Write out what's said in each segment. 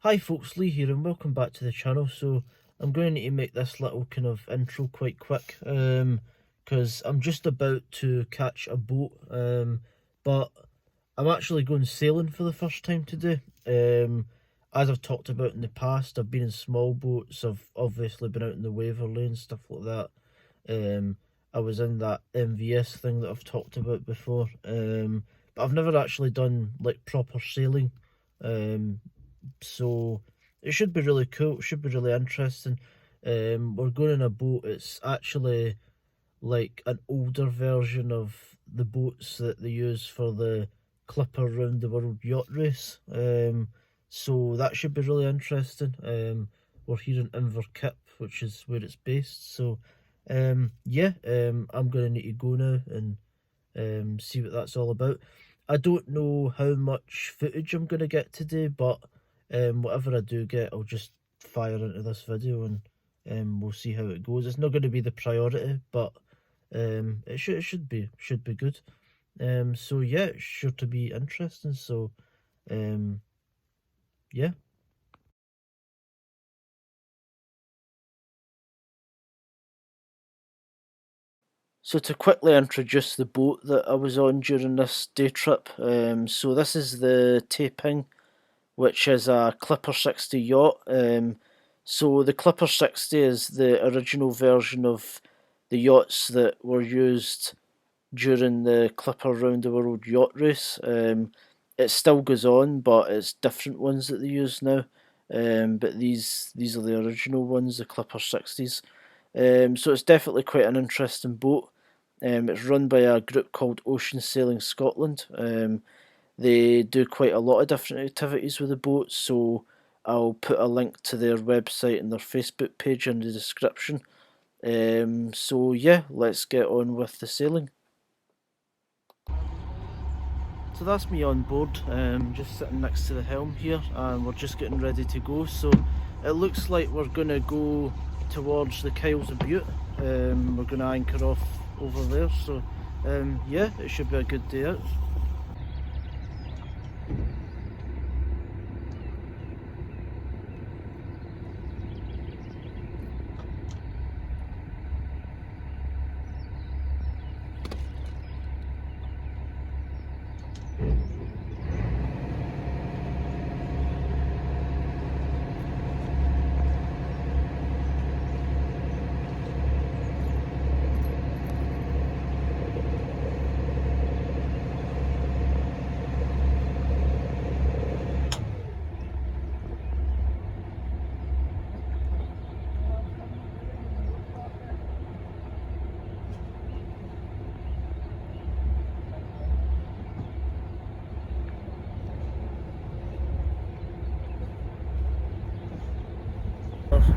Hi folks, Lee here and welcome back to the channel. So I'm going to need to make this little kind of intro quite quick because I'm just about to catch a boat, but I'm actually going sailing for the first time today. As I've talked about in the past, I've been in small boats, I've obviously been out in the Waverley and stuff like that. I was in that MVS thing that I've talked about before, but I've never actually done like proper sailing. So it should be really cool. It should be really interesting. We're going in a boat. It's actually like an older version of the boats that they use for the Clipper round the world yacht race. So that should be really interesting. We're here in Inverkip, which is where it's based. So yeah, I'm gonna need to go now and see what that's all about. I don't know how much footage I'm gonna get today, but whatever I do get, I'll just fire into this video and we'll see how it goes. It's not going to be the priority, but it should be good. So yeah, it's sure to be interesting. So yeah. So to quickly introduce the boat that I was on during this day trip, so this is the Taeping, which is a Clipper 60 yacht. So the Clipper 60 is the original version of the yachts that were used during the Clipper Round the World yacht race. It still goes on, but it's different ones that they use now. But these are the original ones, the Clipper 60s. So it's definitely quite an interesting boat. It's run by a group called Ocean Sailing Scotland. They do quite a lot of different activities with the boat, so I'll put a link to their website and their Facebook page in the description. So yeah, let's get on with the sailing. So that's me on board, just sitting next to the helm here, and we're just getting ready to go. So it looks like we're going to go towards the Kyles of Bute. We're going to anchor off over there, so yeah, it should be a good day out.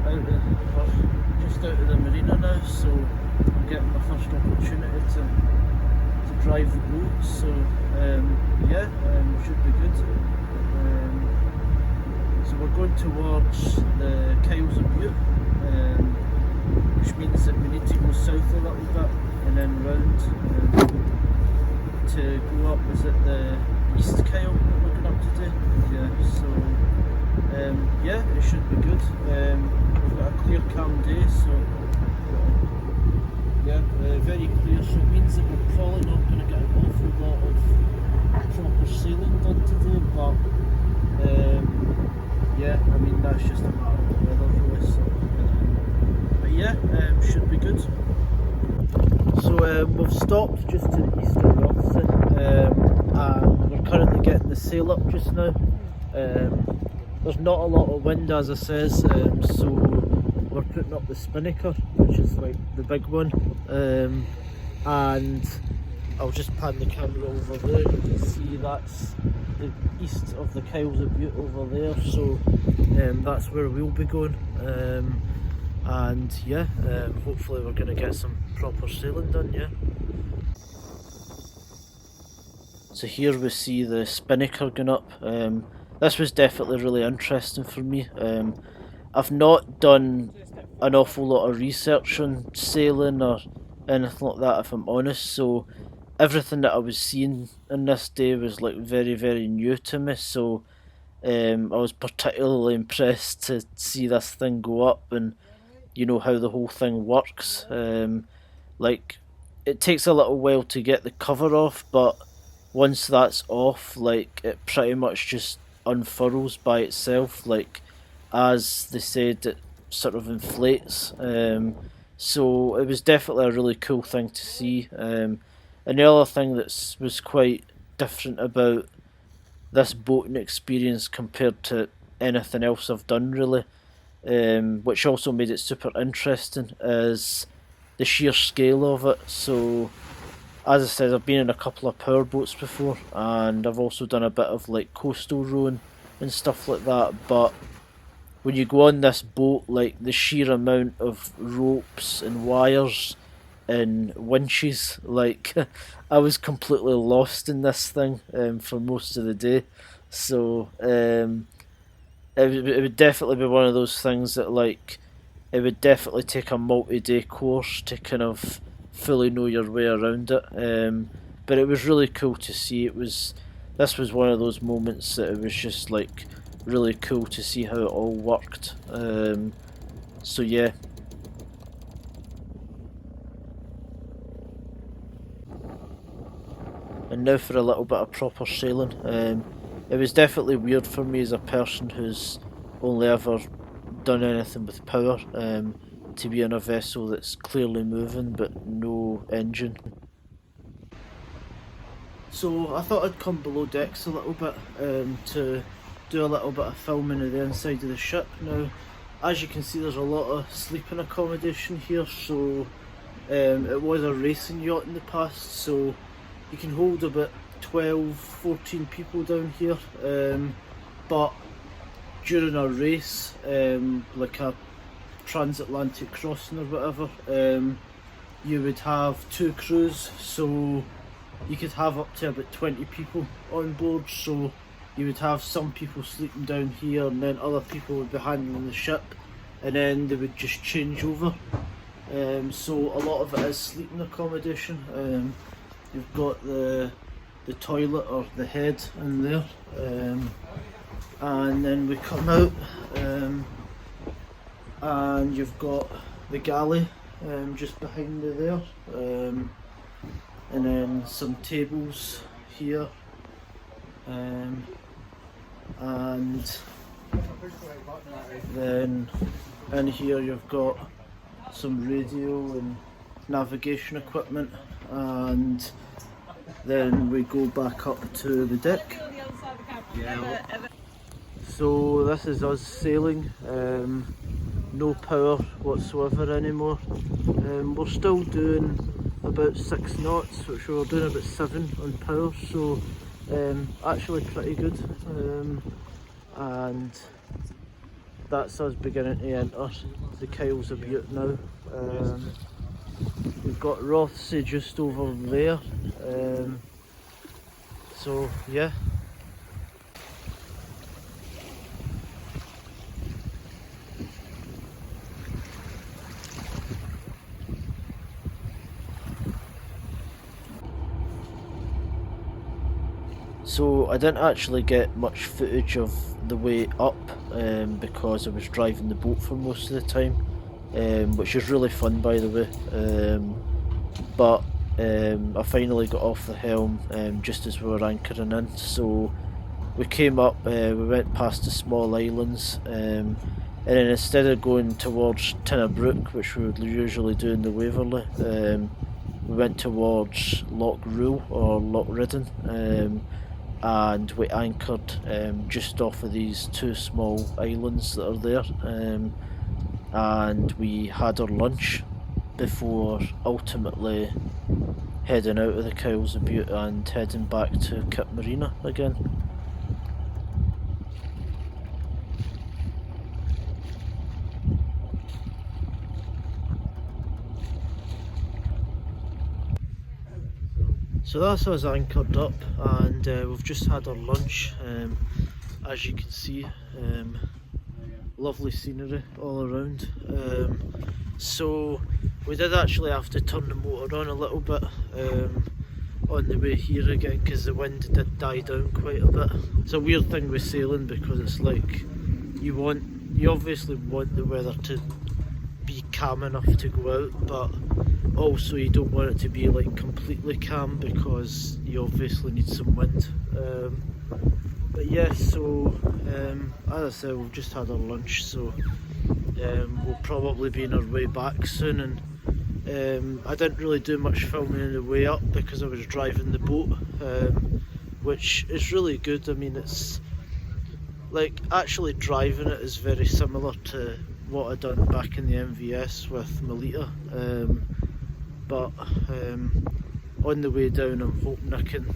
We're just out of the marina now, so I'm getting my first opportunity to drive the boat. So yeah, should be good. So we're going towards the Kyles of Bute, which means that we need to go south a little bit and then round to go up. Is it the East Kyle that we're going up to do? Yeah. So yeah, it should be good. We've got a clear, calm day, so yeah, very clear. So it means that we're probably not going to get an awful lot of proper sailing done today, but yeah, I mean that's just a matter of the weather really. So, but yeah, should be good. So we've stopped just to the east of Rothesay, and we're currently getting the sail up just now. There's not a lot of wind, as I says, so we're putting up the spinnaker, which is like the big one, and I'll just pan the camera over there. You can see that's the east of the Kyles of Bute over there, so that's where we'll be going, and yeah, hopefully we're going to get some proper sailing done, yeah. So here we see the spinnaker going up. This was definitely really interesting for me. I've not done an awful lot of research on sailing or anything like that, if I'm honest, so everything that I was seeing in this day was like very, very new to me, so I was particularly impressed to see this thing go up and you know how the whole thing works. Like it takes a little while to get the cover off, but once that's off, like it pretty much just unfurls by itself. Like as they said, it sort of inflates. So it was definitely a really cool thing to see. And the other thing that was quite different about this boating experience compared to anything else I've done really, which also made it super interesting, is the sheer scale of it. So, as I said, I've been in a couple of power boats before, and I've also done a bit of like coastal rowing and stuff like that. But when you go on this boat, like the sheer amount of ropes and wires and winches, like I was completely lost in this thing for most of the day. So it would definitely be one of those things that like it would definitely take a multi-day course to kind of fully know your way around it. But it was really cool to see. This was one of those moments that it was just like really cool to see how it all worked. So yeah. And now for a little bit of proper sailing. It was definitely weird for me as a person who's only ever done anything with power, to be on a vessel that's clearly moving but no engine. So I thought I'd come below decks a little bit to do a little bit of filming of the inside of the ship. Now, as you can see, there's a lot of sleeping accommodation here, so it was a racing yacht in the past, so you can hold about 12, 14 people down here, but during a race, like a transatlantic crossing or whatever, you would have two crews, so you could have up to about 20 people on board. So you would have some people sleeping down here, and then other people would be handling the ship, and then they would just change over. So a lot of it is sleeping accommodation. You've got the toilet or the head in there, and then we come out, and you've got the galley just behind me there, and then some tables here, and then in here you've got some radio and navigation equipment, and then we go back up to the deck. So this is us sailing, no power whatsoever anymore. We're still doing about 6 knots, which we were doing about 7 on power, so actually pretty good. And that's us beginning to enter the Kyles of Bute now. We've got Rothesay just over there, so yeah. So I didn't actually get much footage of the way up because I was driving the boat for most of the time, which is really fun by the way, but I finally got off the helm just as we were anchoring in. So we came up, we went past the small islands, and then instead of going towards Tinnabrook, which we would usually do in the Waverley, we went towards Loch or Loch Riddon, and we anchored just off of these 2 small islands that are there, and we had our lunch before ultimately heading out of the Kyles of Bute and heading back to Kip Marina again. So that's us anchored up, and we've just had our lunch. As you can see, lovely scenery all around. So we did actually have to turn the motor on a little bit, on the way here again because the wind did die down quite a bit. It's a weird thing with sailing because it's like you obviously want the weather to be calm enough to go out, but also you don't want it to be like completely calm because you obviously need some wind. But yeah, so as I said, we've just had our lunch, so we'll probably be on our way back soon. And I didn't really do much filming on the way up because I was driving the boat, which is really good. I mean, it's like actually driving it is very similar to what I done back in the MVS with Melita, but on the way down I'm hoping I can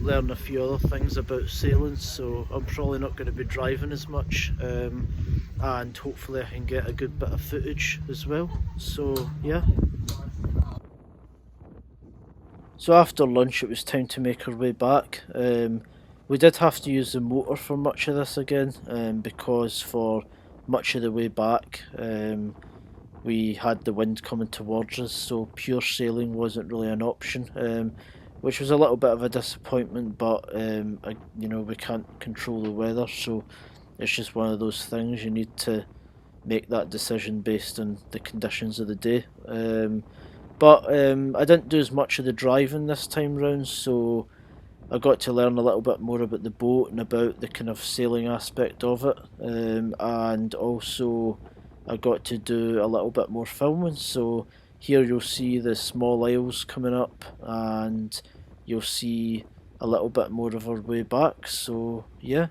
learn a few other things about sailing, so I'm probably not going to be driving as much, and hopefully I can get a good bit of footage as well. So yeah. So after lunch it was time to make our way back. We did have to use the motor for much of this again, because for much of the way back we had the wind coming towards us, so pure sailing wasn't really an option, which was a little bit of a disappointment. But we can't control the weather, so it's just one of those things. You need to make that decision based on the conditions of the day. But I didn't do as much of the driving this time round, so I got to learn a little bit more about the boat and about the kind of sailing aspect of it, and also I got to do a little bit more filming. So here you'll see the small isles coming up, and you'll see a little bit more of our way back. So yeah.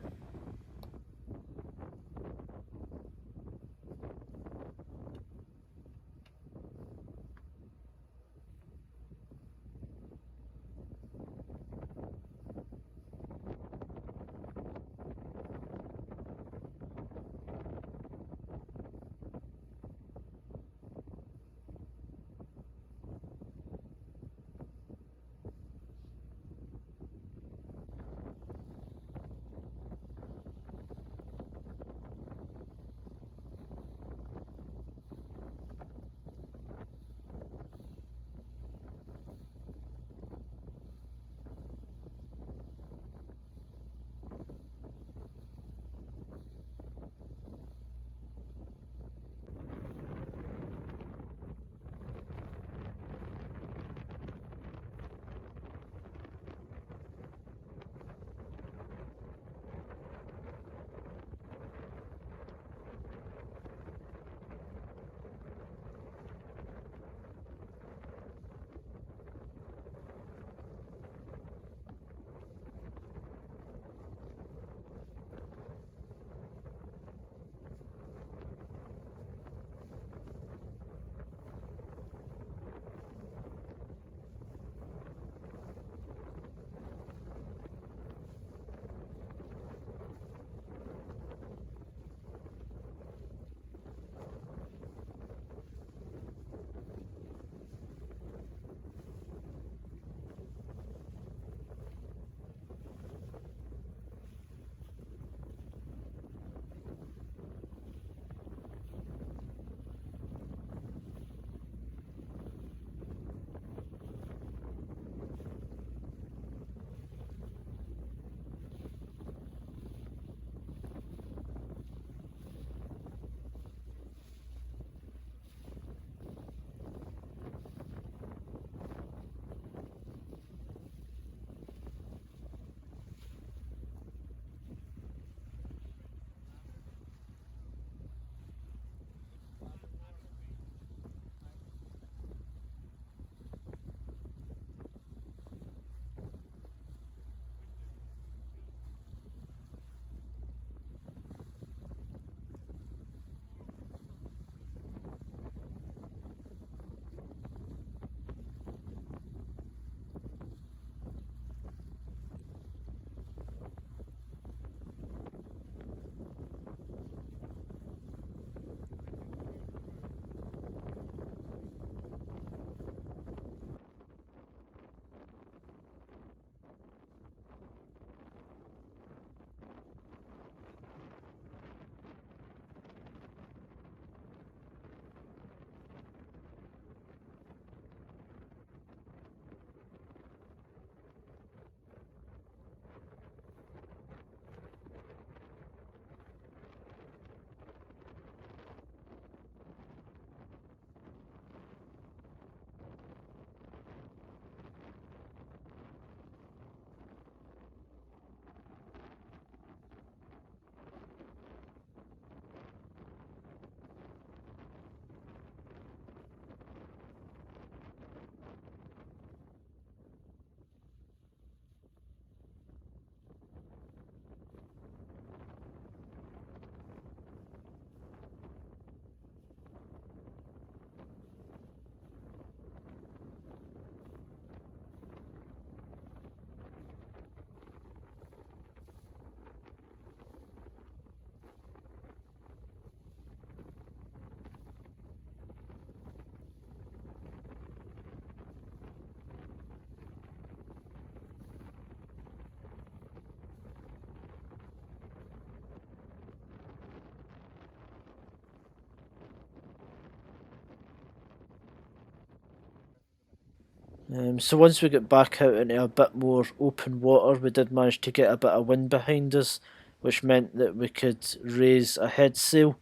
So once we got back out into a bit more open water, we did manage to get a bit of wind behind us, which meant that we could raise a head sail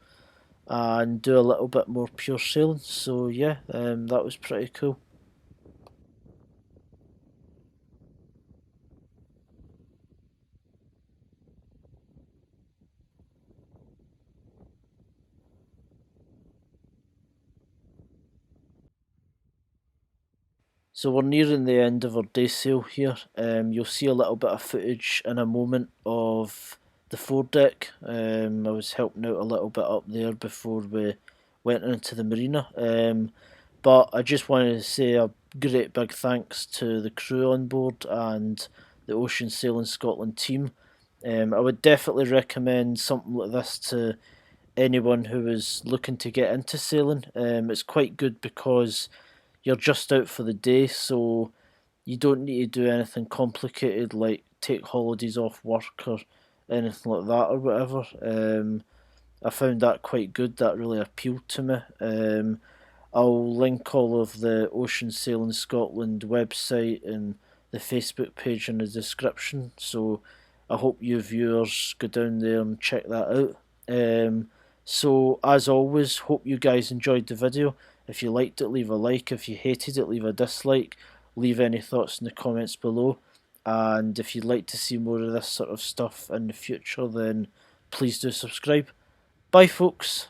and do a little bit more pure sailing. So yeah, that was pretty cool. So we're nearing the end of our day sail here. You'll see a little bit of footage in a moment of the foredeck. I was helping out a little bit up there before we went into the marina. But I just wanted to say a great big thanks to the crew on board and the Ocean Sailing Scotland team. I would definitely recommend something like this to anyone who is looking to get into sailing. It's quite good because you're just out for the day, so you don't need to do anything complicated like take holidays off work or anything like that or whatever. I found that quite good. That really appealed to me. I'll link all of the Ocean Sailing Scotland website and the Facebook page in the description. So I hope you viewers go down there and check that out. So as always, hope you guys enjoyed the video. If you liked it, leave a like. If you hated it, leave a dislike. Leave any thoughts in the comments below. And if you'd like to see more of this sort of stuff in the future, then please do subscribe. Bye, folks.